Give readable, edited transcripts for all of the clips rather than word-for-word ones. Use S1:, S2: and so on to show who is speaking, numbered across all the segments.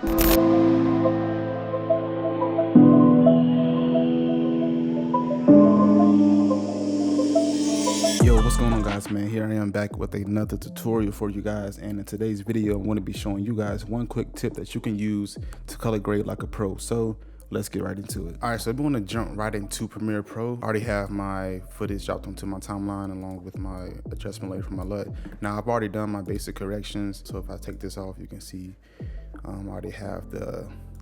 S1: Yo, what's going on, guys, man? Here I am back with another tutorial for you guys, and in today's video I'm going to be showing you guys one quick tip that you can use to color grade like a pro. So let's get right into it. All right, so I'm going to jump right into Premiere Pro. I already have my footage dropped onto my timeline along with my adjustment layer for my LUT. Now I've already done my basic corrections, so if I take this off, you can see I already have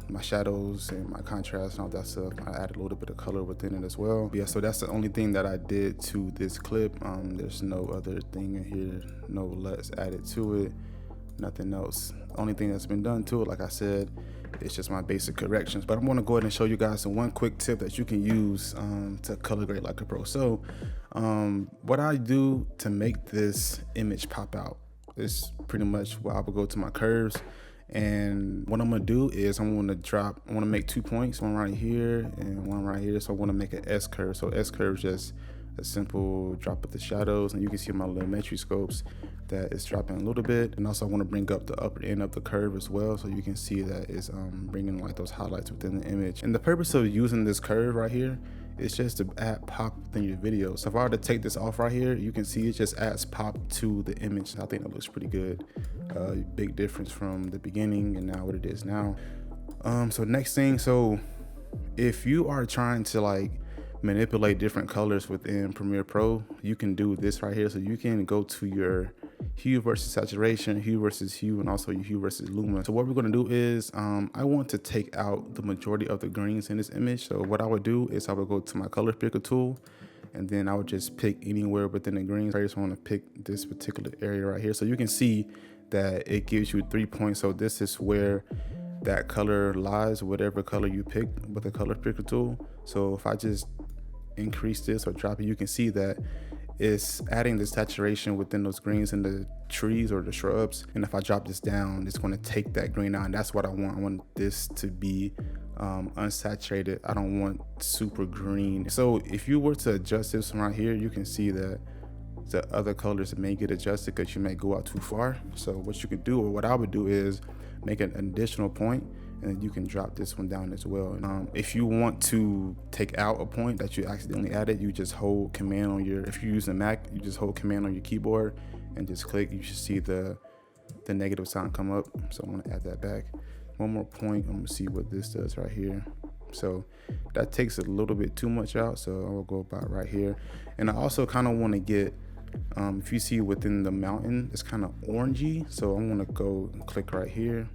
S1: my shadows and my contrast and all that stuff. I added a little bit of color within it as well. But yeah, so that's the only thing that I did to this clip. There's no other thing in here, no LUTs added to it, nothing else. Only thing that's been done to it, like I said, it's just my basic corrections. But I'm gonna go ahead and show you guys one quick tip that you can use to color grade like a pro. So what I do to make this image pop out is pretty much where I would go to my curves. And what I'm gonna do is I want to make 2 points, one right here and one right here. So I want to make an S curve. So S curve is just a simple drop of the shadows, and you can see my little metri scopes that it's dropping a little bit. And also I want to bring up the upper end of the curve as well, so you can see that it's bringing like those highlights within the image. And the purpose of using this curve right here, it's just to add pop within your video. So if I were to take this off right here, you can see it just adds pop to the image. I think that looks pretty good. Big difference from the beginning and now what it is now. So next thing, so if you are trying to like manipulate different colors within Premiere Pro, you can do this right here. So you can go to your hue versus saturation, hue versus hue, and also your hue versus lumen. So what we're going to do is I want to take out the majority of the greens in this image. So what I would do is I would go to my color picker tool, and then I would just pick anywhere within the greens. I just want to pick this particular area right here. So you can see that it gives you 3 points. So this is where that color lies, whatever color you picked with the color picker tool. So if I just increase this or drop it, you can see that it's adding the saturation within those greens in the trees or the shrubs. And if I drop this down, it's going to take that green out, and that's what I want. I want this to be unsaturated. I don't want super green. So if you were to adjust this right here, you can see that the other colors may get adjusted because you may go out too far. So what you could do, or what I would do, is make an additional point, and you can drop this one down as well. If you want to take out a point that you accidentally added, you just hold command on your, if you're using Mac, you just hold command on your keyboard and just click. You should see the negative sign come up. So I'm gonna add that back. One more point, I'm gonna see what this does right here. So that takes a little bit too much out, so I will go about right here. And I also kind of want to get, if you see within the mountain, it's kind of orangey. So I'm gonna go and click right here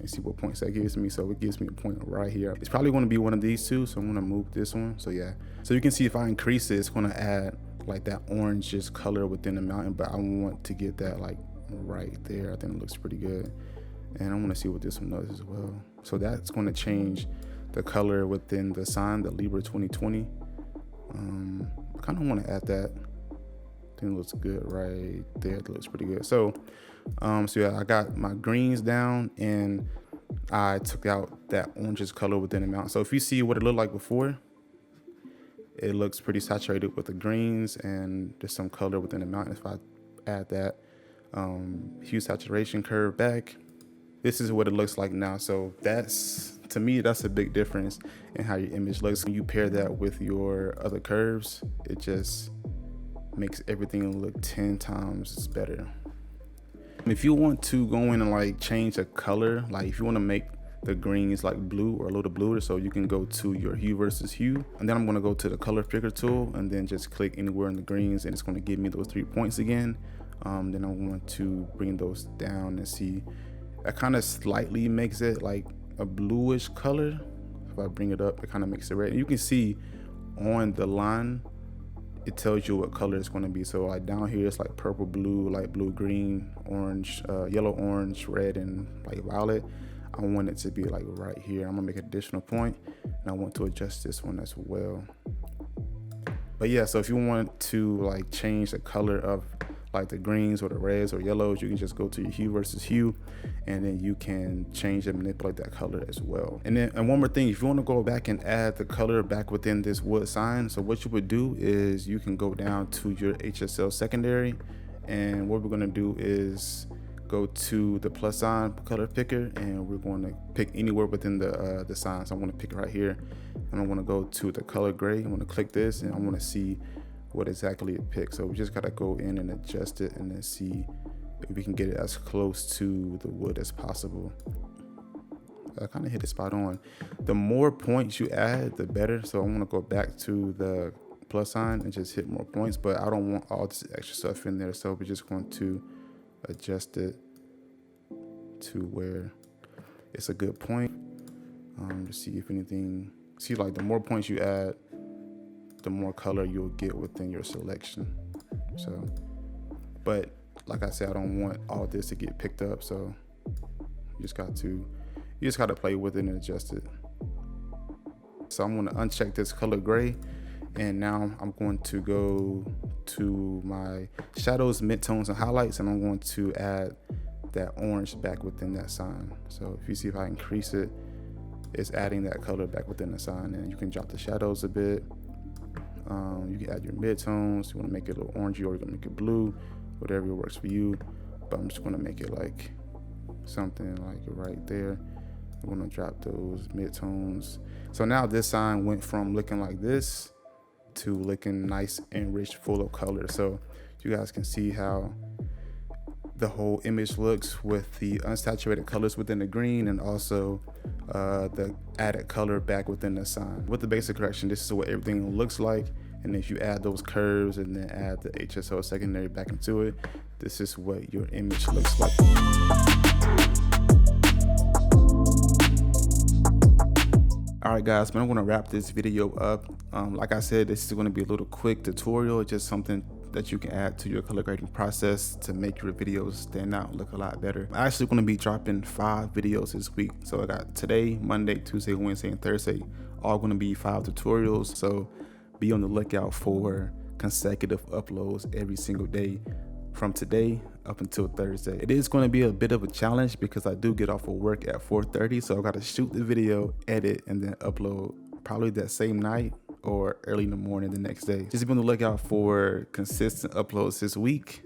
S1: and see what points that gives me. So it gives me a point right here. It's probably going to be one of these two, so I'm going to move this one. So yeah, so you can see if I increase it, it's going to add like that orangish color within the mountain, but I want to get that like right there. I think it looks pretty good. And I want to see what this one does as well. So that's going to change the color within the sign, the Libra 2020. I kind of want to add that. I think it looks good right there. It looks pretty good. So yeah, I got my greens down, and I took out that orangish color within the mountain. So if you see what it looked like before, it looks pretty saturated with the greens, and there's some color within the mountain. If I add that hue saturation curve back, this is what it looks like now. So that's, to me, that's a big difference in how your image looks. When you pair that with your other curves, it just makes everything look 10 times better. If you want to go in and like change the color, like if you want to make the greens like blue or a little bluer, so you can go to your hue versus hue, and then I'm going to go to the color picker tool and then just click anywhere in the greens, and it's going to give me those 3 points again. Then I want to bring those down and see, that kind of slightly makes it like a bluish color. If I bring it up, it kind of makes it red, and you can see on the line it tells you what color it's going to be. So like down here it's like purple, blue, light blue, green, orange, yellow, orange, red, and like violet. I want it to be like right here. I'm gonna make an additional point, and I want to adjust this one as well. But yeah, so if you want to like change the color of like the greens or the reds or yellows, you can just go to your hue versus hue, and then you can change and manipulate that color as well. And one more thing, if you want to go back and add the color back within this wood sign, so what you would do is you can go down to your HSL secondary, and what we're going to do is go to the plus sign color picker, and we're going to pick anywhere within the sign. So I'm going to pick right here, and I'm going to go to the color gray. I'm going to click this, and I want to see what exactly it picks. So we just got to go in and adjust it, and then see if we can get it as close to the wood as possible. I kind of hit it spot on. The more points you add, the better. So I want to go back to the plus sign and just hit more points, but I don't want all this extra stuff in there. So we're just going to adjust it to where it's a good point, to see if anything. See, like the more points you add, the more color you'll get within your selection. So, but like I said, I don't want all this to get picked up, so you just got to play with it and adjust it. So I'm going to uncheck this color gray, and now I'm going to go to my shadows, midtones, and highlights, and I'm going to add that orange back within that sign. So if you see, if I increase it, it's adding that color back within the sign, and you can drop the shadows a bit. You can add your midtones. You want to make it a little orangey, or you can make it blue, whatever works for you. But I'm just going to make it like something like right there. I'm going to drop those midtones. So now this sign went from looking like this to looking nice and rich, full of color. So you guys can see how the whole image looks with the unsaturated colors within the green, and also the added color back within the sign. With the basic correction, this is what everything looks like. And if you add those curves and then add the HSO secondary back into it, this is what your image looks like. All right, guys, man, I'm gonna wrap this video up. Like I said, this is gonna be a little quick tutorial, just something that you can add to your color grading process to make your videos stand out, look a lot better. I'm actually gonna be dropping 5 videos this week. So I got today, Monday, Tuesday, Wednesday, and Thursday, all gonna be 5 tutorials. So be on the lookout for consecutive uploads every single day from today up until Thursday. It is going to be a bit of a challenge because I do get off of work at 4:30, so I got to shoot the video, edit, and then upload probably that same night or early in the morning the next day. Just be on the lookout for consistent uploads this week.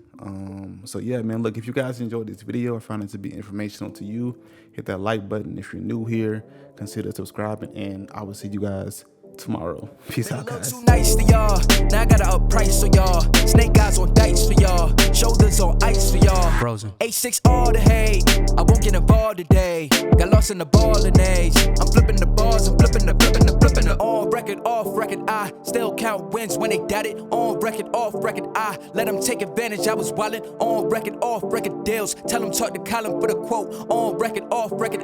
S1: So yeah, man, look, if you guys enjoyed this video or found it to be informational to you, hit that like button. If you're new here, consider subscribing, and I will see you guys tomorrow. Peace out, guys.
S2: Too nice to y'all. Now I gotta up price for y'all. Snake eyes on dice for y'all. Shoulders on ice for y'all. Frozen. A6 all the hate. I won't get involved today. Got lost in the ball and age. I'm flipping the bars. I'm flipping the. On record, off record. I still count wins when they doubt it. On record, off record. I let them take advantage. I was wildin'. On record, off record deals. Tell them talk to Colin for the quote. On record, off record.